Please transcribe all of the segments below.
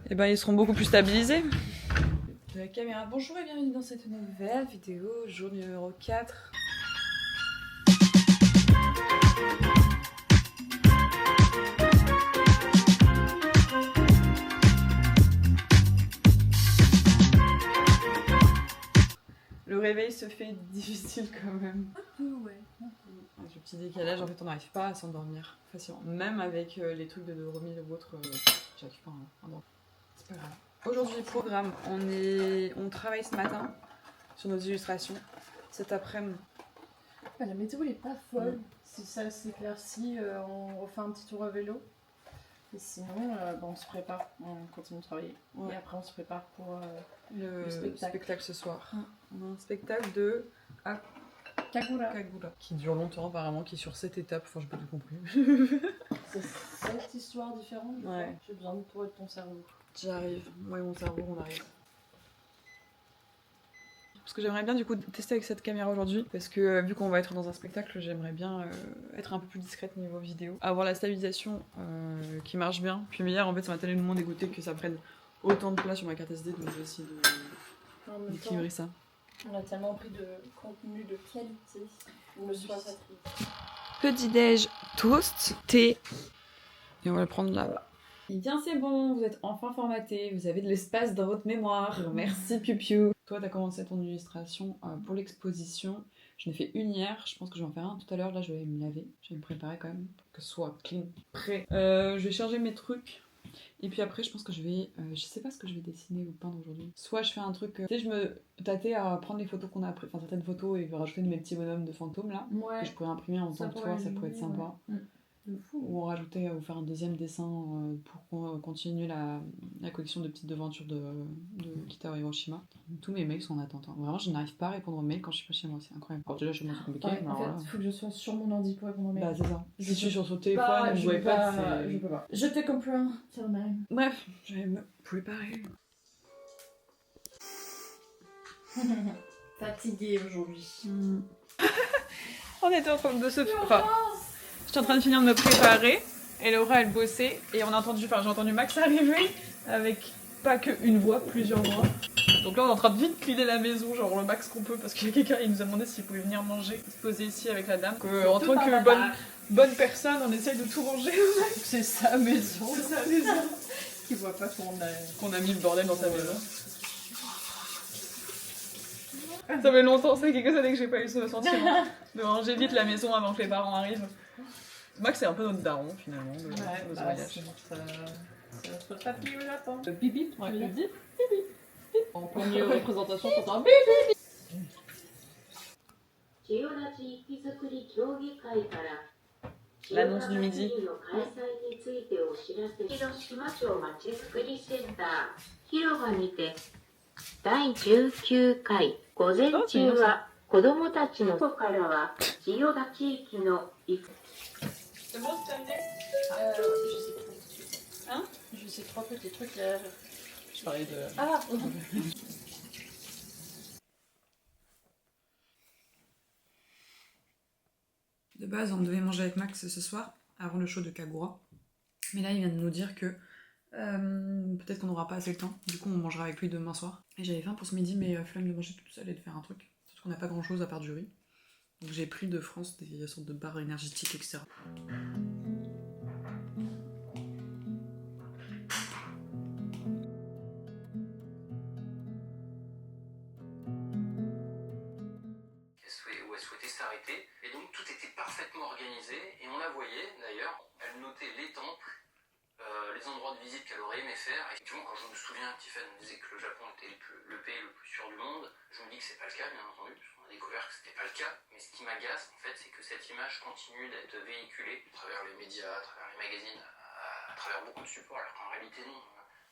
et ben ils seront beaucoup plus stabilisés. De la caméra. Bonjour et bienvenue dans cette nouvelle vidéo, jour numéro 4. Le réveil se fait difficile quand même. Un peu, ouais. Avec le petit décalage, en fait, on n'arrive pas à s'endormir facilement. Même avec les trucs de Neuromi ou autre, j'arrive pas à endormir. C'est pas grave. Aujourd'hui, programme, on travaille ce matin sur nos illustrations. Cet après-midi. La météo elle est pas folle. Si ça s'éclaircit, on refait un petit tour à vélo. Et sinon, on se prépare, on continue de travailler. Ouais. Et après, on se prépare pour Le spectacle. spectacle ce soir. On a un spectacle de Kagura. qui dure longtemps apparemment, qui est sur 7 étapes, enfin j'ai pas tout compris. C'est 7 histoires différentes. Ouais. J'ai besoin de toi et de ton cerveau. J'arrive, moi et mon cerveau on arrive. Parce que j'aimerais bien du coup tester avec cette caméra aujourd'hui, parce que vu qu'on va être dans un spectacle, j'aimerais bien être un peu plus discrète niveau vidéo. Avoir la stabilisation qui marche bien. Puis hier en fait ça m'a tellement dégoûté que ça prenne autant de place sur ma carte SD, donc je vais essayer d'équilibrer ça. On a tellement pris de contenu de qualité. Ne sois pas triste. Petit déj, toast, thé. Et on va le prendre là-bas. Eh bien c'est bon, vous êtes enfin formaté, vous avez de l'espace dans votre mémoire. Merci Piu Piu. Toi t'as commencé ton illustration pour l'exposition. J'en ai fait une hier, je pense que je vais en faire un tout à l'heure. Là je vais me laver, je vais me préparer quand même pour que ce soit clean, prêt. Je vais charger mes trucs. Et puis après je pense que je vais, je sais pas ce que je vais dessiner ou peindre aujourd'hui. Soit je fais un truc, tu sais je me tâtais à prendre les photos qu'on a prises, enfin certaines photos et rajouter mes petits bonhommes de fantômes là. Ouais. Que je pourrais imprimer en tant que toi, ça pourrait être sympa. Ouais. De fou. Ou en rajouter ou faire un deuxième dessin pour continuer la collection de petites devantures de Kitao Hiroshima. Tous mes mails sont en attente. Hein. Vraiment, je n'arrive pas à répondre aux mails quand je suis pas chez moi, c'est incroyable. Alors déjà chez moi c'est compliqué. Ouais, Mais en fait, alors, il faut que je sois sur mon ordi pour répondre aux mails. bah c'est ça. Je Si je suis sur son Bah, téléphone je ou peux iPad, pas, c'est... je peux pas. Je te comprends, tellement. Bref, je vais me préparer. Fatiguée aujourd'hui. On était en train de se... Enfin, j'étais en train de finir de me préparer. Et Laura elle bossait et on a entendu, enfin j'ai entendu Max arriver avec pas qu'une voix, plusieurs voix. Donc là on est en train de vite cleaner la maison, genre le max qu'on peut parce qu'il y a quelqu'un qui nous a demandé s'il pouvait venir manger, se poser ici avec la dame. En tant que bonne personne, on essaye de tout ranger. C'est sa maison. C'est sa maison. Qui voit pas Qu'on a mis le bordel dans sa maison. Ça fait longtemps, c'est quelques années que j'ai pas eu ce sentiment de ranger vite la maison avant que les parents arrivent. Max c'est un peu notre daron finalement de nos voyages. C'est notre papy au Japon. Le bip bip, Ouais. tu le dis bip bip. En première représentation, t'entends bip bip. 千代田地域づくり協議会から L'annonce du midi. 千代田祭りの開催についてお知らせ広島町まちづくりセンター広場にて第19回午前中は子どもたちの外からは千代田地域の C'est bon, c'est terminé Je sais pas. Hein? Je sais 3 petits trucs. Je parlais de... Ah. De base, on devait manger avec Max ce soir, avant le show de Kagura. Mais là, il vient de nous dire que peut-être qu'on n'aura pas assez le temps. Du coup, on mangera avec lui demain soir. Et j'avais faim pour ce midi, mais flemme de manger toute seule et de faire un truc. Parce qu'on n'a pas grand-chose à part du riz. Donc j'ai pris de France des sortes de barres énergétiques, etc. Où elle souhaitait s'arrêter. Et donc tout était parfaitement organisé et on la voyait d'ailleurs. Elle notait les temples, les endroits de visite qu'elle aurait aimé faire. Et effectivement, quand je me souviens que Tiffany me disait que le Japon était le pays le plus sûr du monde, je me dis que c'est pas le cas, bien entendu, parce qu'on a découvert que c'était pas le cas. Mais ce qui m'agace, en fait, c'est que cette image continue d'être véhiculée à travers les médias, à travers les magazines, à travers beaucoup de supports, alors qu'en réalité non.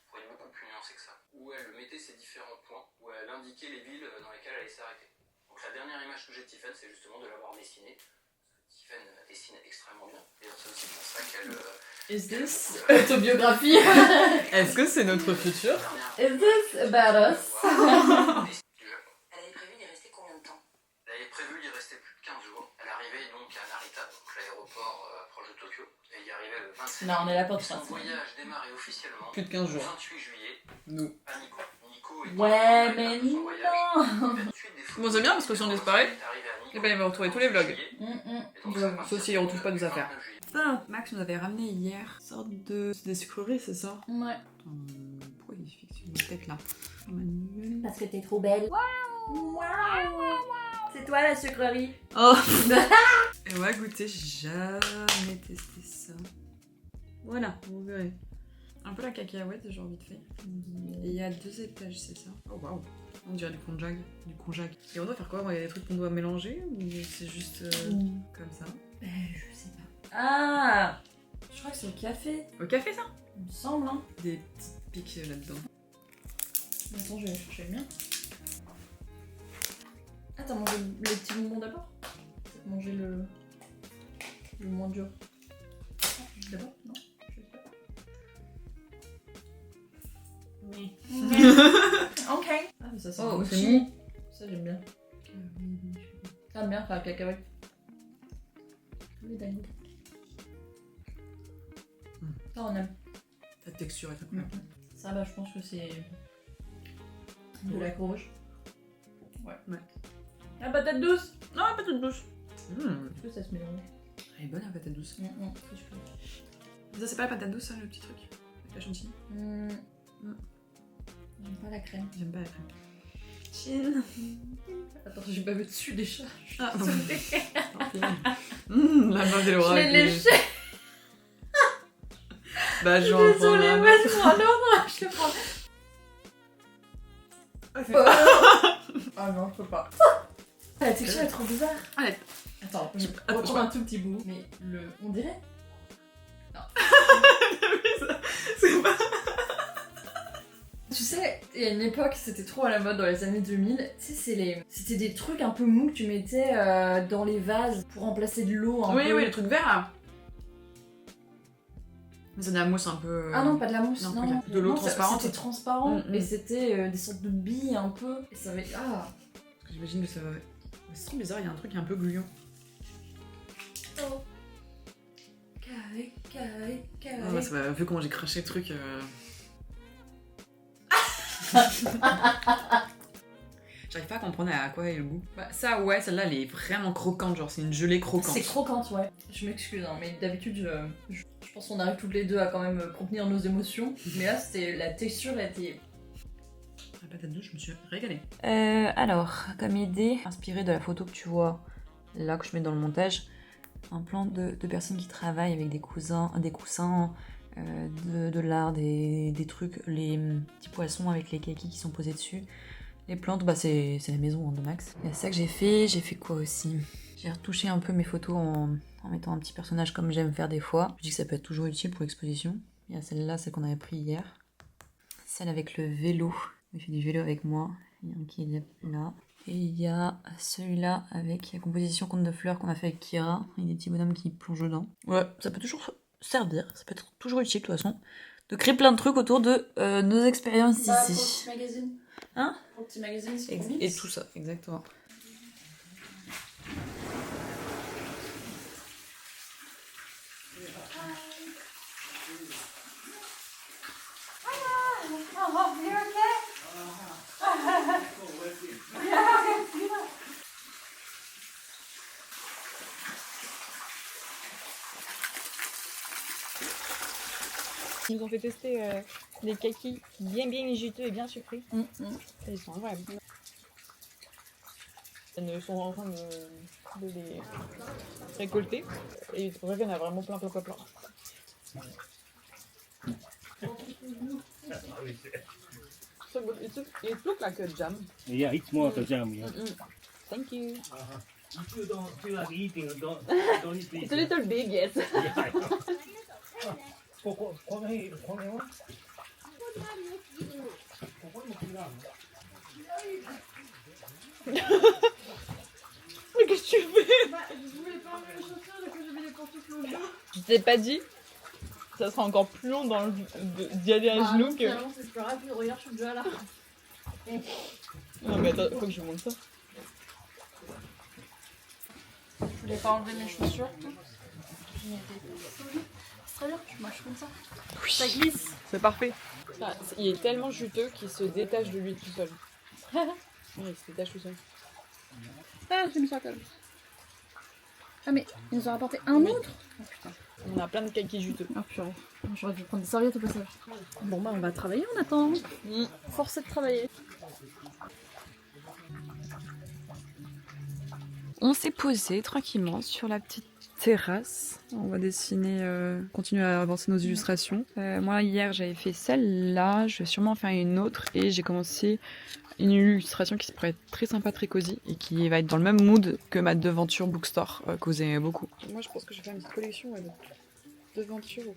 Pour être beaucoup plus nuancé que ça. Où elle mettait ses différents points, où elle indiquait les villes dans lesquelles elle allait s'arrêter. Donc la dernière image que j'ai de Tiffany, c'est justement de l'avoir dessinée. Tiffany dessine extrêmement bien. Et c'est aussi pour ça qu'elle... Is this autobiographie? Est-ce que c'est notre futur? Is this about us? du Japon. Elle avait prévu d'y rester combien de temps? Elle avait prévu d'y rester plus de 15 jours. Elle arrivait donc à Narita, donc l'aéroport proche de Tokyo. Et il y arrivé le 27 Non, on est là pour Son 3 semaines. voyage démarrait officiellement Plus de 15 le jours. 28 juillet Nous. à Nico. Nico est Ouais, mais son voyage. non. Bon, c'est bien parce que si on disparaît, eh ben, il va retrouver tous les vlogs. Sauf s'il retrouve pas nos affaires. Putain, Max nous avait ramené hier une sorte de... C'est des sucreries, c'est ça? Ouais. Pourquoi il fixe une tête là? Manuel. Parce que t'es trop belle. Waouh. C'est toi la sucrerie. Oh. Et on va goûter, j'ai jamais testé ça. Voilà, vous verrez. Un peu la cacahuète, genre vite fait. Et il y a 2 étages, c'est ça? Oh waouh. On dirait du konjac. Et on doit faire quoi? Il y a des trucs qu'on doit mélanger ou c'est juste comme ça? Je sais pas. Ah, je crois que c'est le café. Au café ça? Il me semble, hein. Des petites piques là-dedans. Attends, je vais chercher le mien. Ah, t'as mangé les petits bonbons d'abord? T'as mangé le moins dur. D'abord? Non, je sais pas. Ok. Ah, mais ça sent Oh, c'est c'est mou. Ça, j'aime bien. J'aime bien faire la cacahuète. Oui, dingue. Ça, on aime. La texture est incroyable. Ça, bah, je pense que c'est de la rouge. Ouais. La patate douce. Non, la patate douce. Est-ce que ça se mélange? Elle est bonne la patate douce. Ça c'est pas la patate douce ça, le petit truc? Avec la chantilly? J'aime pas la crème. J'aime pas la crème. Chill. Attends, j'ai pas vu dessus déjà. Ah, bon. La main d'Elora. Je l'ai léché. Bah je vais en prendre Désolée, un. vas-y, non, je le prends. Ah non, je peux pas. La texture est trop bizarre. Allez. Attends, je Attends, reprends un tout petit bout. Mais on dirait. C'est pas... Tu sais, il y a une époque, c'était trop à la mode dans les années 2000. Tu sais, c'était des trucs un peu mous que tu mettais dans les vases pour remplacer de l'eau un Oui, peu. oui, le truc vert là. Mais c'est de la mousse un peu... Ah non, pas de la mousse, non, non. de l'eau Non, transparente. C'était transparent Mm, mm. et c'était des sortes de billes un peu. Et ça avait... Ah. Parce que j'imagine que ça va... C'est trop bizarre, il y a un truc qui est un peu gluant. Oh. Carré. Ah, bah, ça va, vu comment j'ai craché le truc... J'arrive pas à comprendre à quoi est le goût. Bah, ça, ouais, celle-là, elle est vraiment croquante, genre c'est une gelée croquante. C'est croquante, ouais. Je m'excuse, hein, mais d'habitude, je pense qu'on arrive toutes les deux à quand même contenir nos émotions. Mais là, c'était la texture, elle était... La patate douce, je me suis régalée. Alors, comme idée, inspirée de la photo que tu vois là, que je mets dans le montage, un plan de personnes qui travaillent avec des coussins, de l'art, des trucs, les petits poissons avec les kakis qui sont posés dessus. Les plantes, bah c'est la maison de Max. Il y a ça que j'ai fait quoi aussi? J'ai retouché un peu mes photos en mettant un petit personnage comme j'aime faire des fois. Je dis que ça peut être toujours utile pour l'exposition. Il y a celle-là, celle qu'on avait pris hier. Celle avec le vélo. Il fait du vélo avec moi. Il y a un qui est là. Et il y a celui-là avec la composition conte de fleurs qu'on a fait avec Kira. Il y a des petits bonhommes qui plongent dedans. Ouais, ça peut toujours servir. Ça peut être toujours utile de toute façon. De créer plein de trucs autour de nos expériences ici. Pour le petit magazine. Hein? Pour le petit magazine, c'est Et tout ça, exactement. Ils nous ont fait tester des kakis bien juteux et bien sucrés. Et ils sont incroyables. Ils sont en train de les récolter. Et c'est pour ça qu'il y en a vraiment plein. So it look like a jam. Yeah, it's more of a jam. Yeah. Thank you. If you don't feel like eating, don't eat It's a little big, yes. Yeah. この辺はここにも木があるの Mais qu'est-ce que tu fais? Je voulais pas enlever les chaussures, du coup j'ai mis les pantoufles au bout. Je t'ai pas dit. Ça sera encore plus long d'y aller à genoux que... Finalement, c'est plus rapide. Regarde, je suis déjà là. Non mais attends, faut que je vous montre ça. Je voulais pas enlever mes chaussures. c'est très bien, tu mâches comme ça. Ça glisse. C'est parfait. Il est tellement juteux qu'il se détache de lui tout seul. Oui, il se détache tout seul. Ah, j'ai mis ça quand même. Ah mais, ils nous ont apporté un autre. Oh putain. On a plein de kakis juteux. Ah purée. J'aurais dû prendre des serviettes au passage. Bon bah on va travailler en attendant. Force est de travailler. On s'est posé tranquillement sur la petite terrasse. On va dessiner, continuer à avancer nos illustrations. Moi hier j'avais fait celle-là, je vais sûrement en faire une autre et j'ai commencé une illustration qui se pourrait être très sympa, très cosy et qui va être dans le même mood que ma devanture bookstore que vous aimez beaucoup. Moi je pense que je vais faire une petite collection de devanture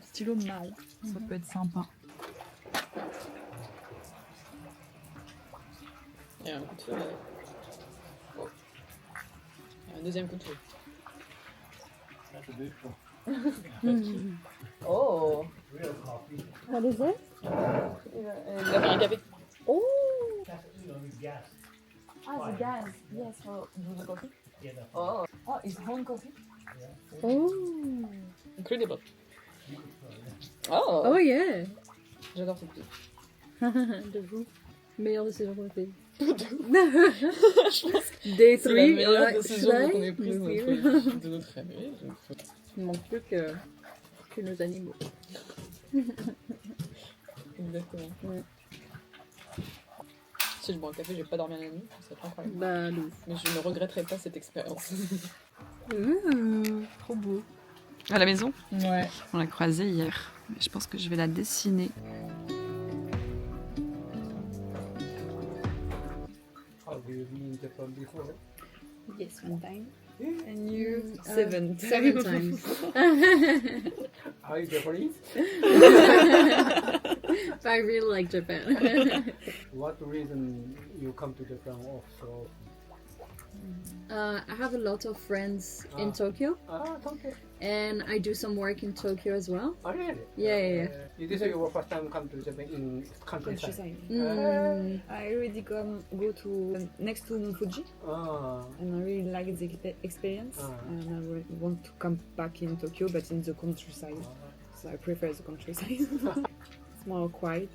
stylo marron. Ça peut être sympa. Il y a un coup de feu là. Oh. Il y a un deuxième coup de feu. Oh! What is it? Il a pris un café. Oh! Gas. Ah, the gas. Yes, for the coffee. Yeah, that's Oh! Oh, it's home coffee. Oh! Incredible. Oh! Oh yeah! J'adore cette petite. De vous. Meilleure décision qu'on a fait. Je pense Day c'est 3, la meilleure décision qu'on ait prise prise de notre année. Il manque plus que nos animaux. Exactement. Ouais. Si je bois un café, je vais pas dormir la nuit, c'est incroyable. Bah, nous. Mais je ne regretterai pas cette expérience. Trop beau. À la maison, Ouais. on l'a croisée hier. Mais je pense que je vais la dessiner. Have you been in Japan before? Yes, one time. And you? 7 times. Are you Japanese? I really like Japan. What reason you come to Japan also? I have a lot of friends in Tokyo, Tokyo. and I do some work in Tokyo as well. Oh, really? Yeah. This is your first time come to Japan in countryside? I already go to next to Mount Fuji and I really like the experience and I really want to come back in Tokyo but in the countryside. So I prefer the countryside. It's more quiet.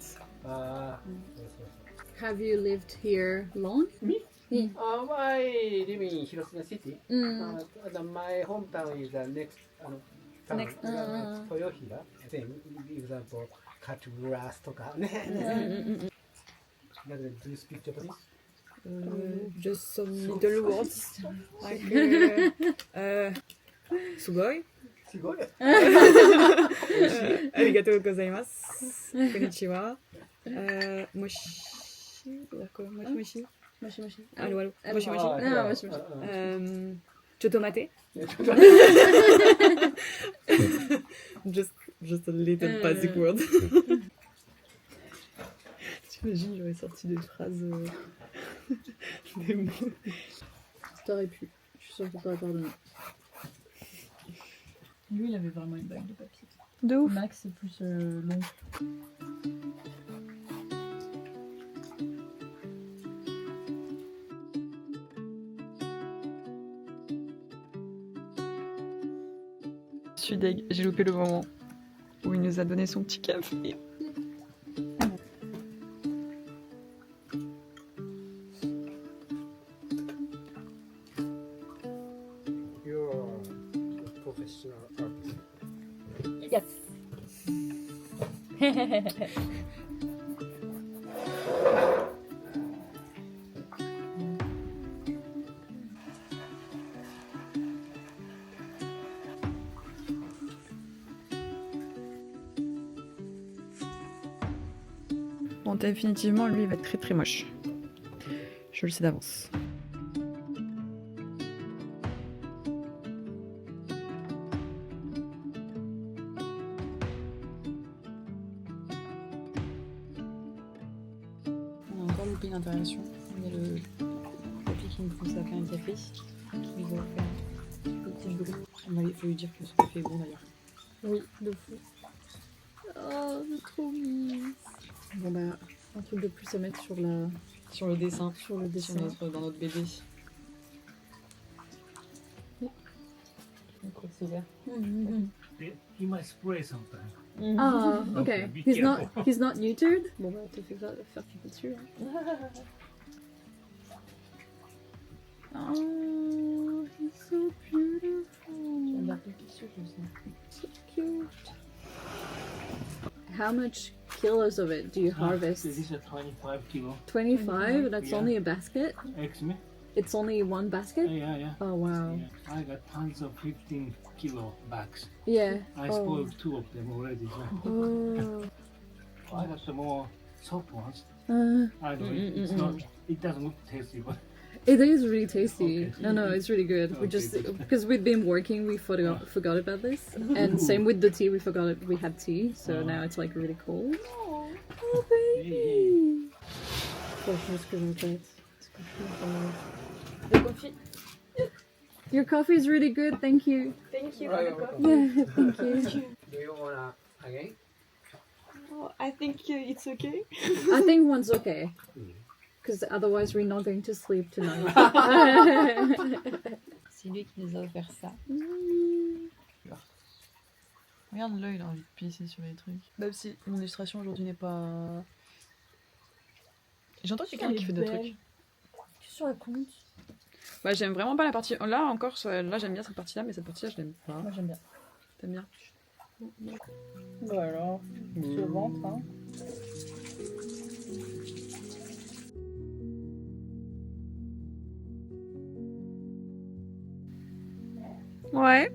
Have you lived here long? Me? Yeah. I live in Hiroshima City. Mm. My hometown is next town. Next. Toyohira. Same example, cut grass とかね。なんか Do you speak Japanese? Just some little words like sugoi. すごい。Arigatou gozaimasu. Konnichiwa. Moshi. Moshi. Moshi moshi. Allô, allô. Allô. Moshi, moshi. Ah, moshi, moshi. Chotomate. Just a little basic word. T'imagines, j'aurais sorti des phrases, des mots. T'aurais pu. Je suis sûre que t'aurais pardonné. Lui, il avait vraiment une bague de papier. De ouf. Max, c'est plus long. Je suis deg, j'ai loupé le moment où il nous a donné son petit café. You're a professional artist. Yes. Bon, définitivement, lui, il va être très très moche. Je le sais d'avance. On a encore loupé une intervention. Il y a le papy qui nous pousse à faire un café. Qui va faire une petite bruit. Il faut lui dire que ce café est bon d'ailleurs. Oui, de fou. Oh, c'est trop mignon. Bon bah, un truc de plus à mettre sur la... Sur le dessin. Sur le dessin. Dans notre BD. Donc, c'est vert. he might spray sometimes. Ah, Okay, okay. be He's not careful. neutered. Bon bah t'as fait ça, faire qu'il peut dessus. Oh, he's so beautiful. So cute. How much kilos of it do you harvest? This is a 25 kilo. 25? That's Yeah. only a basket? Excuse me? It's only one basket? Yeah. Oh wow. Yeah. I got tons of 15 kilo bags. Yeah. I Oh. spoiled 2 of them already. So Oh. I got the more soft ones. I know it's not. It doesn't look tasty, but It is really tasty. Okay. No, it's really good. We Okay, just good. because we've been working, we forgot about this, and same with the tea. We forgot it. We had tea, so now it's like really cold. Oh, baby. Your coffee is really good. Thank you. Thank you. Yeah, thank you. do you wanna again? Oh, I think it's okay. I think one's okay, because otherwise we're not going to sleep tonight. C'est lui qui nous a offert ça. Regarde l'œil, il a envie de pisser sur les trucs. Même si mon illustration aujourd'hui n'est pas... J'entends quelqu'un qui fait des trucs. Qu'est-ce que tu racontes? Bah j'aime vraiment pas la partie... Là encore, là j'aime bien cette partie-là, mais cette partie-là je l'aime pas. Moi j'aime bien. T'aimes bien? Bah alors, sur le ventre, hein. Ouais.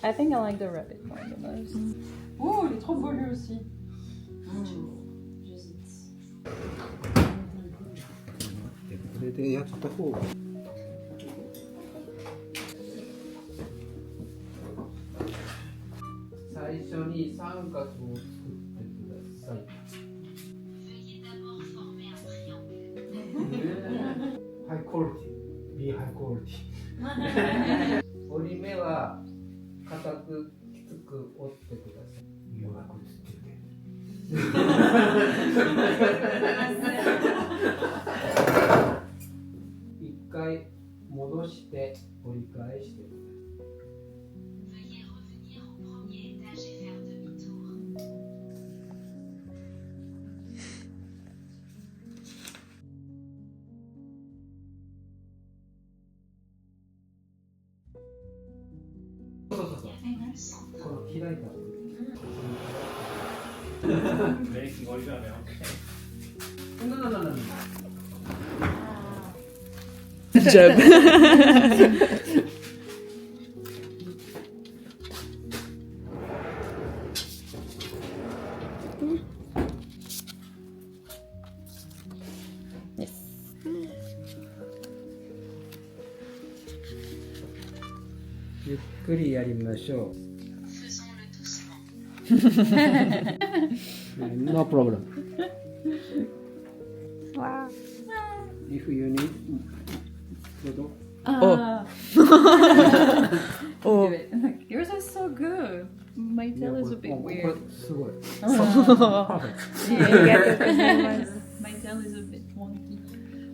I think I like the rabbit one the most. Oh, il est trop beau lui aussi. J'hésite. これでやった方が。最初に三角を作ってください。ハイクオリティ、ビーハイクオリティ。折り目は固くきつく折ってください。弱くつけて。一回戻して折り返してください。この開いた方がいい。Making origami, okay. No. Good job. Yes. ゆっくりやりましょう。No problem. If you need photo. Oh. Oh. Yours is so good. My tail is a bit これ weird. すごい。 My tail is a bit wonky.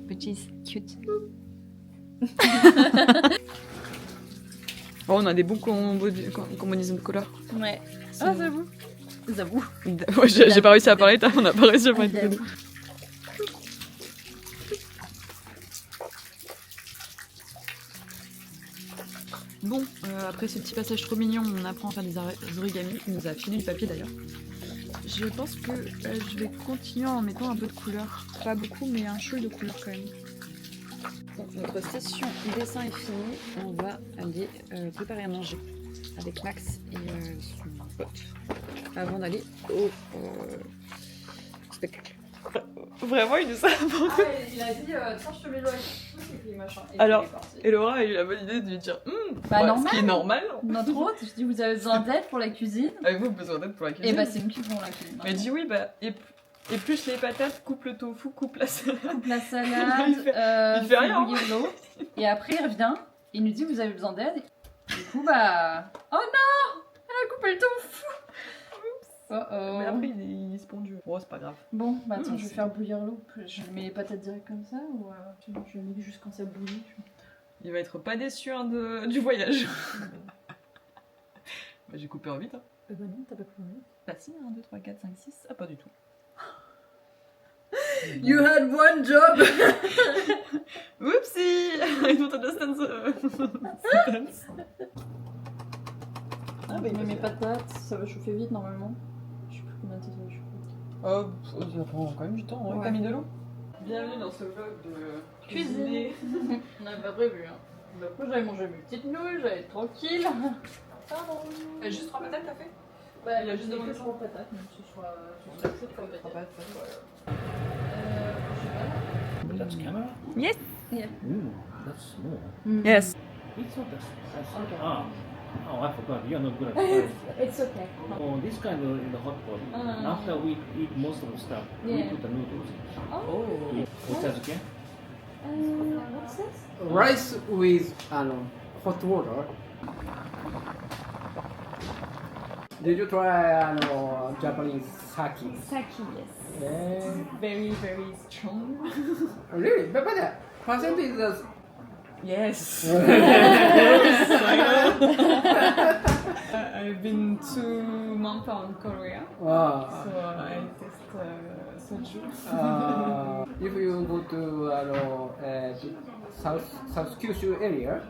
But she's cute. Oh, on a des bons combinaisons de couleurs. Ouais. Ah, j'avoue. J'avoue. Ouais, j'ai pas réussi à parler, on a pas réussi à parler de deux. Bon, après ce petit passage trop mignon, on apprend à faire des origamis. Il nous a filé du papier d'ailleurs. Je pense que je vais continuer en mettant un peu de couleur. Pas beaucoup, mais un chouille de couleur quand même. Bon, notre session dessin est finie. On va aller préparer à manger avec Max et son pote avant d'aller au spectacle. Vraiment, il nous a apporté. Il a dit, tiens, je te mets l'oreille. Et machin. Et Alors, il est parti. Et Laura a eu la bonne idée de lui dire Bah, ouais, normal. ce qui est normal. Notre hôte, je dis, vous avez besoin d'aide pour la cuisine? Avez-vous besoin d'aide pour la cuisine? Et bah, c'est nous qui font la cuisine. Mais dis oui, bah, épluche les patates, coupe le tofu, coupe la salade. Coupe la salade, il fait rien. bouillir l'eau. Et après, il revient, il nous dit, vous avez besoin d'aide? Du coup, bah. Oh non! Elle a coupé le tofu! Oh oh. Mais après, il est spongieux. Oh, c'est pas grave. Bon, bah attends, je vais c'est faire bouillir l'eau. Je mets les patates direct comme ça ou je les mets juste quand ça bouillit? Il va être pas déçu hein, du voyage. Bah, j'ai coupé en 8. Hein. Bah non, t'as pas pris en 8. Bah si, 1, 2, 3, 4, 5, 6. Ah, pas du tout. You had one job. Whoopsie! I don't understand the sentence. Ah bah il met mes patates, ça va chauffer vite normalement. Je sais plus combien de temps ça va chauffer. Oh, ça prend quand même du temps, ouais. Ouais. T'as mis de l'eau? Bienvenue dans ce vlog de Cuisine. On n'avait pas prévu hein. Bah après j'avais mangé mes petites nouilles, j'allais être tranquille. Pardon. Juste 3 patates, t'as fait? Bah il a juste demandé 3 patates, même si ce soit c'est 3 patates. That's camera? Yes. Yeah. Ooh, that's small. Yes. It's not that's Okay. oh, I forgot. You're not good at fries. It's okay. Oh, this kind of in the hot pot. After we eat most of the stuff, we Yeah. put the noodles. Oh. Ochazuke? What's this? Rice with hot water. Did you try Japanese sake? Sake, yes. Yeah. Very, very strong. Really? But the percentage is Yes. I've been 2 months on Korea, so I test soju. if you go to South Kyushu area,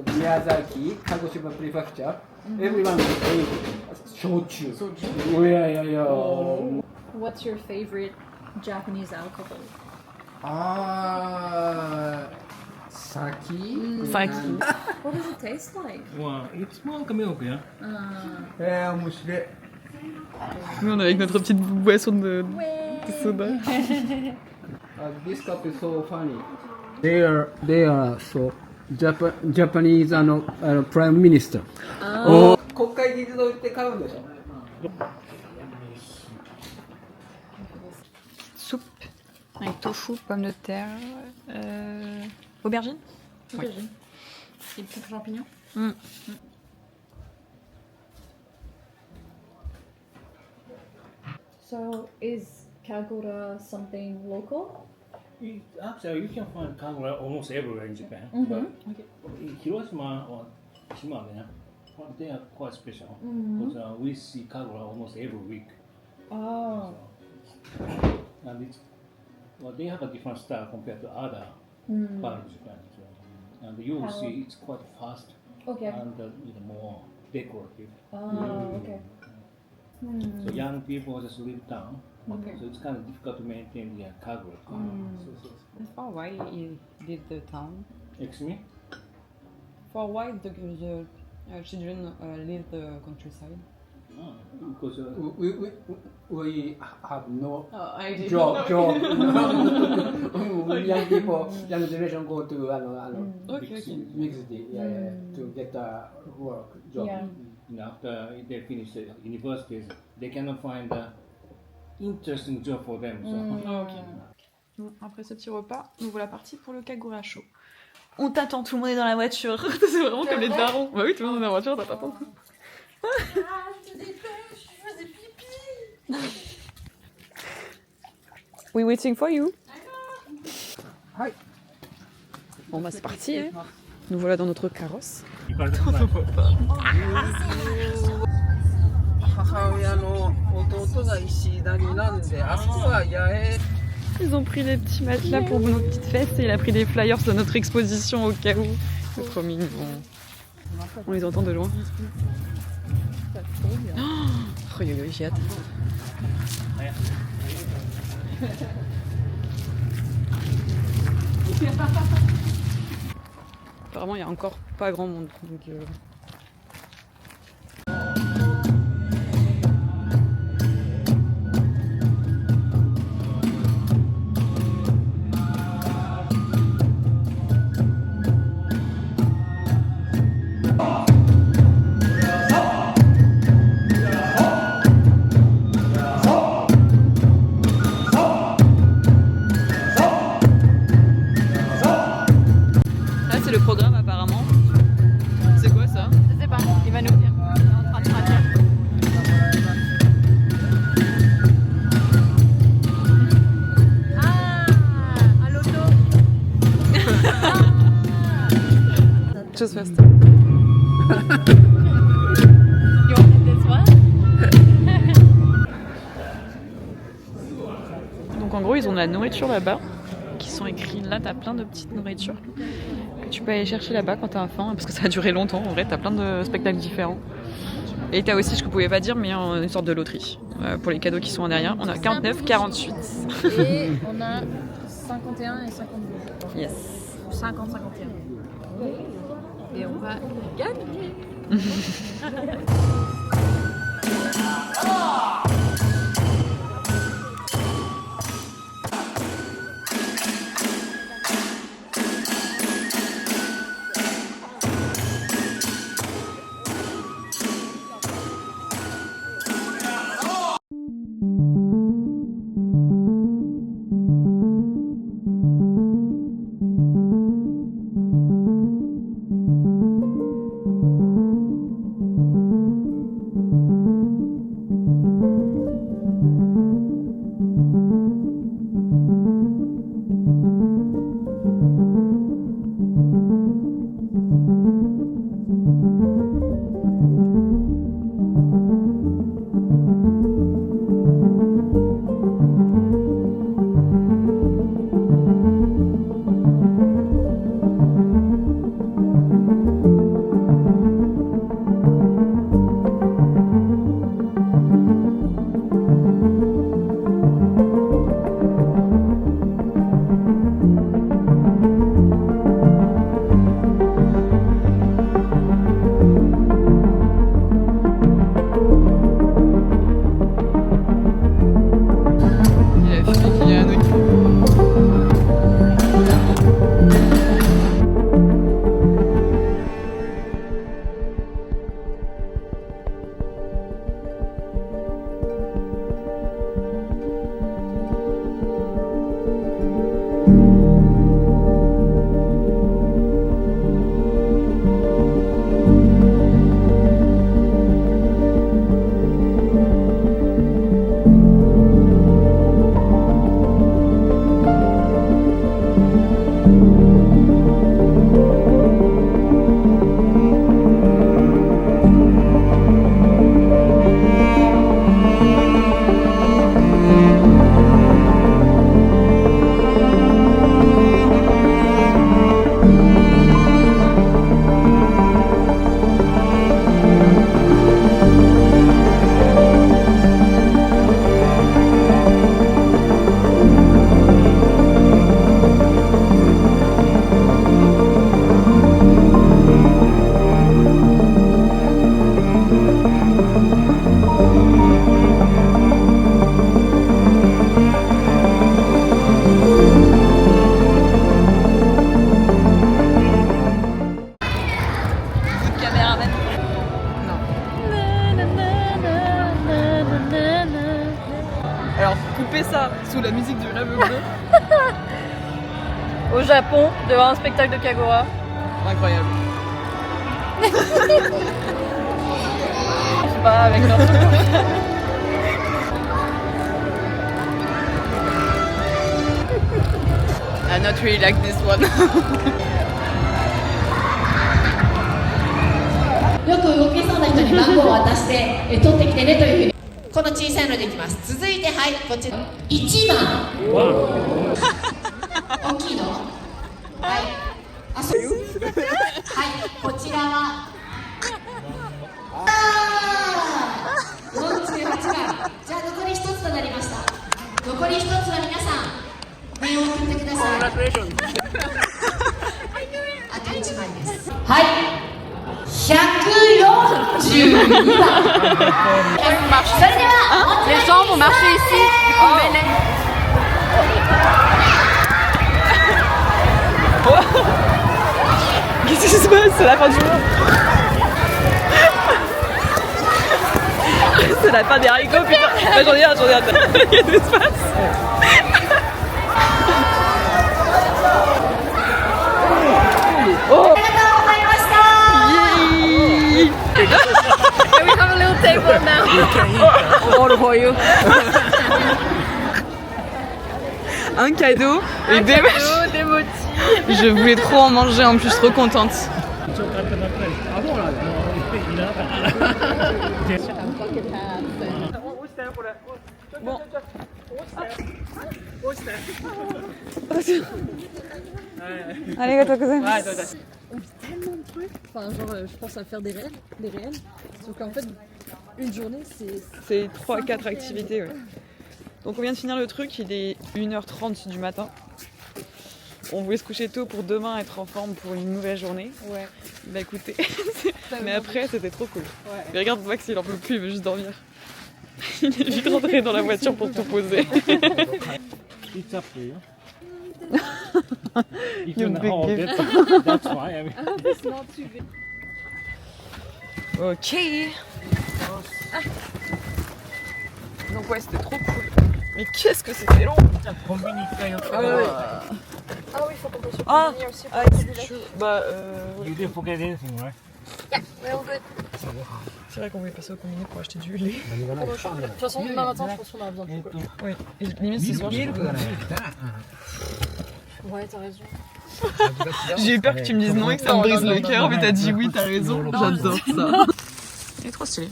Miyazaki, Kagoshima Prefecture, everyone drink shochu. Yeah. What's your favorite Japanese alcohol? Sake. What does it taste like? Well, it's more like milk, yeah? 面白い。 Nous, on est avec notre petite boisson de soda. This cup is so funny. They are so Japanese prime minister. 国会議事堂行って買うんでしょ。 Soupe avec tofu, pommes de terre, aubergine. Aubergine. Et petits champignons. So is Kagura something local? Actually, you can find kagura almost everywhere in Japan. But Hiroshima or Shima, they are quite special. Because we see kagura almost every week. Oh. And they have a different style compared to other part of Japan. So, and you will see it's quite fast Okay. and more decorative. Oh, okay. So young people just live down. Okay. So it's kind of difficult to maintain the kagura. For why you did the town? Excuse me? For why the children leave the countryside? Because We have no I did job. Young generation go to Okay. big city, to get a work job. Yeah. After they finish the universities, they cannot find an interesting job for them. So. Ok. Bon, après ce petit repas, nous voilà partis pour le Kagura Show. On t'attend, tout le monde est dans la voiture. C'est vraiment comme les darons. Bah oui, tout le monde est dans la voiture, on t'attend. We waiting for you. Hi. Bon bah c'est parti, hein. Nous voilà dans notre carrosse. 母親の弟が石谷なんで、あそこは八重。 Ils ont pris des petits matelas pour nos petites fesses et il a pris des flyers de notre exposition au cas où. C'est trop mignon. On les entend de loin. Oh, yo, j'ai hâte. Apparemment, il n'y a encore pas grand monde. Donc, Là, c'est le programme apparemment. C'est quoi ça? goes first? You want this one? Donc en gros, ils ont de la nourriture là-bas, qui sont écrits. Là, t'as plein de petites nourritures que tu peux aller chercher là-bas quand t'as faim, parce que ça a duré longtemps. En vrai, t'as plein de spectacles différents. Et t'as aussi, je ne pouvais pas dire, mais une sorte de loterie pour les cadeaux qui sont en derrière. On a 49, 48. Et on a 51 et 52. Yes. 50, 51. Et on va gagner. Ça sous la musique du Rêve Bleu. Au Japon, devant un spectacle de Kagura. Incroyable. Je sais pas, avec leur I not really like this one. よく動けそうな人に番号を渡して取ってきてねというふうに。この小さいのでいきます。続いてはいこちら1番。大きいの。はい。あそう。はいこちらは。48番。じゃあ残り1つとなりました。残り1つは皆さん念を送ってください。あと1枚です。はい。142番。それでは、Les gens vont marcher ici. Qu'est-ce qui se passe? C'est la fin du monde. C'est la fin des haricots, putain. J'en ai un. Qu'est-ce qui se passe? Oh. Yay! And we have a little table now. All for you. Un cadeau et des Des motifs. Je voulais trop en manger, en plus, trop contente. 一応買ったばっかり。あ、そうなんだ。もういらなかった。 bucket hats and 落ちたよこれ。Bon. 落ちたよ。落ちたよ。ありがとうございまはい、す。どうぞ。 on vit tellement de trucs. Enfin, genre, je pense à faire des réels. Sauf qu'en fait, une journée, c'est. C'est 3-4 activités, ouais. Donc on vient de finir le truc, il est 1h30 du matin. On voulait se coucher tôt pour demain être en forme pour une nouvelle journée. Ouais. Bah écoutez, mais après c'était trop cool. Ouais. Mais regarde Max, il en peut plus, il veut juste dormir. Il est vite rentré dans la voiture pour tout poser. It's up to you. You You can big hold it. gift. That's why. I mean. It's not too big. Ok. Donc ouais, c'était trop cool. Mais qu'est-ce que c'était long. コンビニ行ったよ。 Ah oui, il faut qu'on passe sur le Ah, menu aussi. ah, bah You didn't forget anything, right? Ouais, all good. c'est vrai qu'on voulait passer au combiné pour acheter du lait. De toute façon, demain matin, je pense qu'on aura besoin de tout. Oui, et limite ce soir, Ouais, t'as raison. j'ai eu peur que tu me dises non et que ça me brise le cœur, mais t'as dit oui, t'as raison. J'adore ça. Il est trop stylé.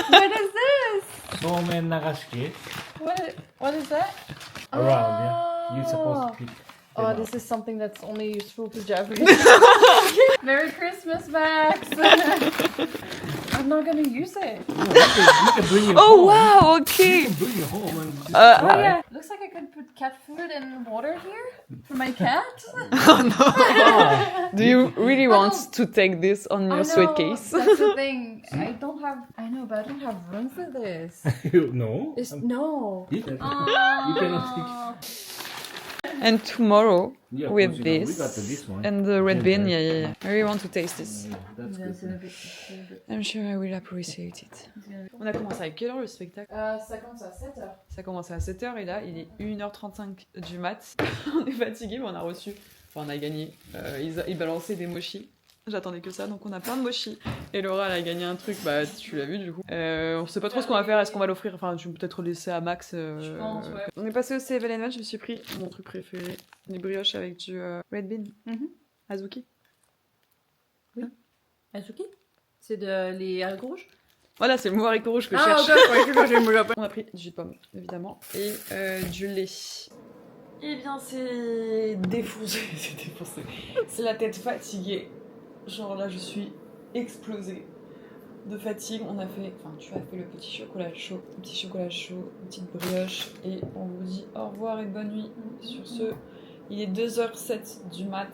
What is this? そうめん流し器 What is that? around, yeah. You're supposed to pick. Oh, this is something that's only useful to Japanese. Merry Christmas, Max! I'm not gonna use it. You can bring it Oh home. wow, ok. You can bring it home and just Uh, Oh try. yeah, looks like I could put cat food and water here for my cat. Do you really want to take this on I your know, suitcase? That's the thing. I don't have. I know, but I don't have room for this. No? It's no. You can. Oh. You cannot stick. And tomorrow Yeah, of with course, you know, we this got this one. and the red Yeah, bean, yeah. yeah. I really want to taste this. Yeah, that's Yeah, good. c'est a bit- c'est a bit- I'm sure I will appreciate it. On a commencé à quelle heure le spectacle? Ça commence à 7h. Ça commence à 7h et là il est 1h35 du mat. On est fatigué mais on a reçu, enfin on a gagné. Ils balançaient des mochis. J'attendais que ça, donc on a plein de mochis. Et Laura elle a gagné un truc, bah tu l'as vu du coup. On sait pas trop ce qu'on va faire, est-ce qu'on va l'offrir, enfin je vais peut-être laisser à Max. Je pense, ouais. On est passé au 7-Eleven, je me suis pris mon truc préféré, les brioches avec du red bean. Azuki. Azuki? C'est de les haricots rouges? Voilà, c'est le mot haricot rouge que je Ah, cherche. ok, On a pris du jus de pomme, évidemment, et du lait. Eh bien, c'est défoncé, c'est défoncé. C'est la tête fatiguée. Genre là, je suis explosée de fatigue. On a fait, enfin, tu as fait le petit chocolat chaud, une petite brioche, et on vous dit au revoir et bonne nuit. Sur ce, il est 2h07 du mat,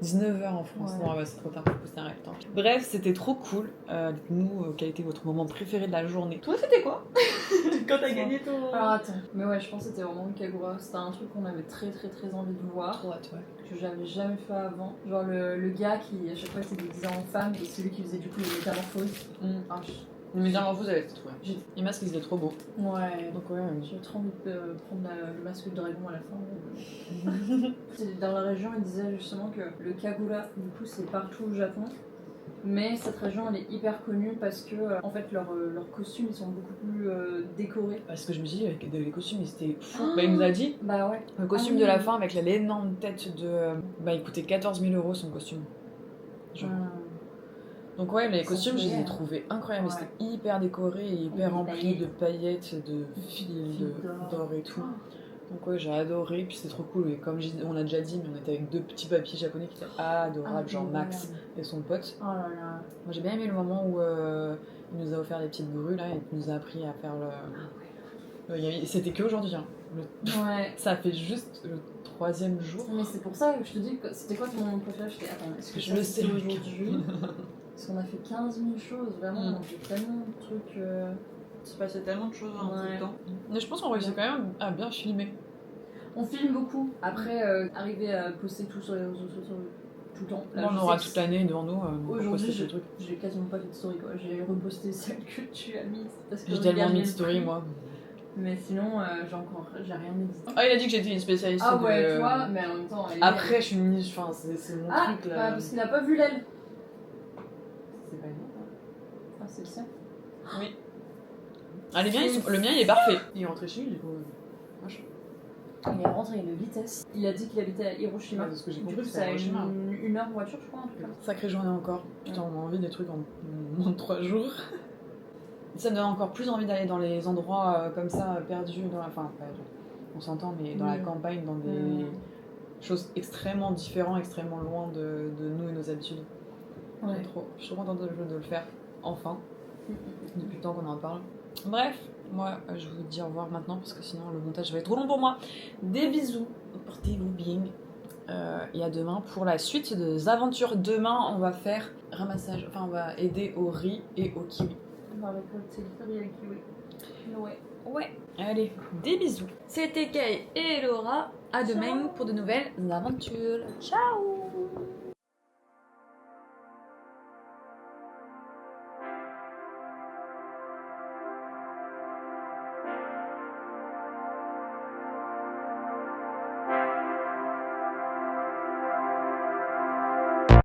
19h en France. Ouais. Non, bah, c'est trop tard, faut poster un rêve, tant pis. Bref, c'était trop cool. Dites-nous quel était votre moment préféré de la journée. Toi, c'était quoi quand t'as gagné ton... Alors attends, mais ouais, je pense que c'était vraiment le Kagura. C'était un truc qu'on avait très envie de voir, que j'avais jamais fait avant. Genre le gars qui à chaque fois s'est déguisé en femme et celui qui faisait du coup les métamorphoses. Ah, Le métamorphose, elle était trop bien. Les masques, ils étaient trop beaux. ouais, Donc ouais, j'ai trop envie de prendre le masque de dragon à la fin. C'est dans la région, il disait justement que le Kagura, du coup, c'est partout au Japon. Mais cette région, elle est hyper connue parce que, en fait, leurs costumes, ils sont beaucoup plus décorés. parce que je me suis dit, avec les costumes, ils étaient fous. Bah, il nous a dit, Bah ouais. le costume Ah oui. de la fin avec l'énorme tête de... Bah, il coûtait 14 000 € son costume. Genre. Donc ouais, les Ils sont costumes, je les ai clairs. trouvés incroyables. Ouais. C'était hyper décoré et hyper Des rempli de paillettes, de fils Fils d'or et tout. Donc ouais, j'ai adoré, puis c'était trop cool. Et comme on a déjà dit, mais on était avec deux petits papiers japonais qui étaient adorables, genre Max et son pote. Oh là là. Moi j'ai bien aimé le moment où il nous a offert des petites grues là, et il nous a appris à faire le... C'était que aujourd'hui, hein. Ouais. Ça a fait juste le 3e jour. Mais c'est pour ça que je te dis, que c'était quoi ton moment préféré? Je fais, attends, est-ce que Je ça, le c'était sais. aujourd'hui? Parce qu'on a fait 15 000 choses, vraiment, on a fait tellement de trucs. Il passait tellement de choses en Ouais. peu de temps. Mais je pense qu'on réussit quand même à bien filmer. On filme beaucoup. Après, arriver à poster tout sur les réseaux sociaux tout le temps. Là, Bon, on je aura sais toute que l'année devant nous. pour aujourd'hui, poster ce truc. j'ai quasiment pas fait de story quoi. J'ai reposté celle que tu as mise. Parce que J'ai je tellement regardais mis de le story prix. moi. Mais sinon, j'ai rien édité. Ah, il a dit que j'étais une spécialiste Ah de... ouais, toi, mais en même temps. elle est Après, je suis une niche, enfin, c'est mon Ah, truc là. bah, parce qu'il n'a pas vu l'aile. C'est pas une... Ah, c'est le sien. Oui. Ah, le mien il est parfait. Il est rentré chez lui du coup. Il est rentré de vitesse. Il a dit qu'il habitait à Hiroshima. Ouais, c'est ce que j'ai Du compris, coup, c'est ça à a Hiroshima. une heure de voiture, je crois, un truc comme ça. Sacrée journée encore. Putain, on a envie des trucs en moins de 3 jours. Ça me donne encore plus envie d'aller dans les endroits comme ça, perdus dans la... Enfin, perdus. On s'entend, mais dans la campagne, dans des choses extrêmement différentes, extrêmement loin de nous et nos habitudes. Ouais. Je suis trop contente de le faire, enfin. Depuis le temps qu'on en parle. Bref, moi, je vous dis au revoir maintenant parce que sinon le montage va être trop long pour moi. Des bisous, portez-vous bien. Et à demain pour la suite des aventures. Demain, on va faire ramassage, enfin on va aider au riz et au kiwi. On va récolter le riz avec kiwi. Ouais. Allez, des bisous. C'était Kay et Laura. À demain pour de nouvelles aventures. Ciao.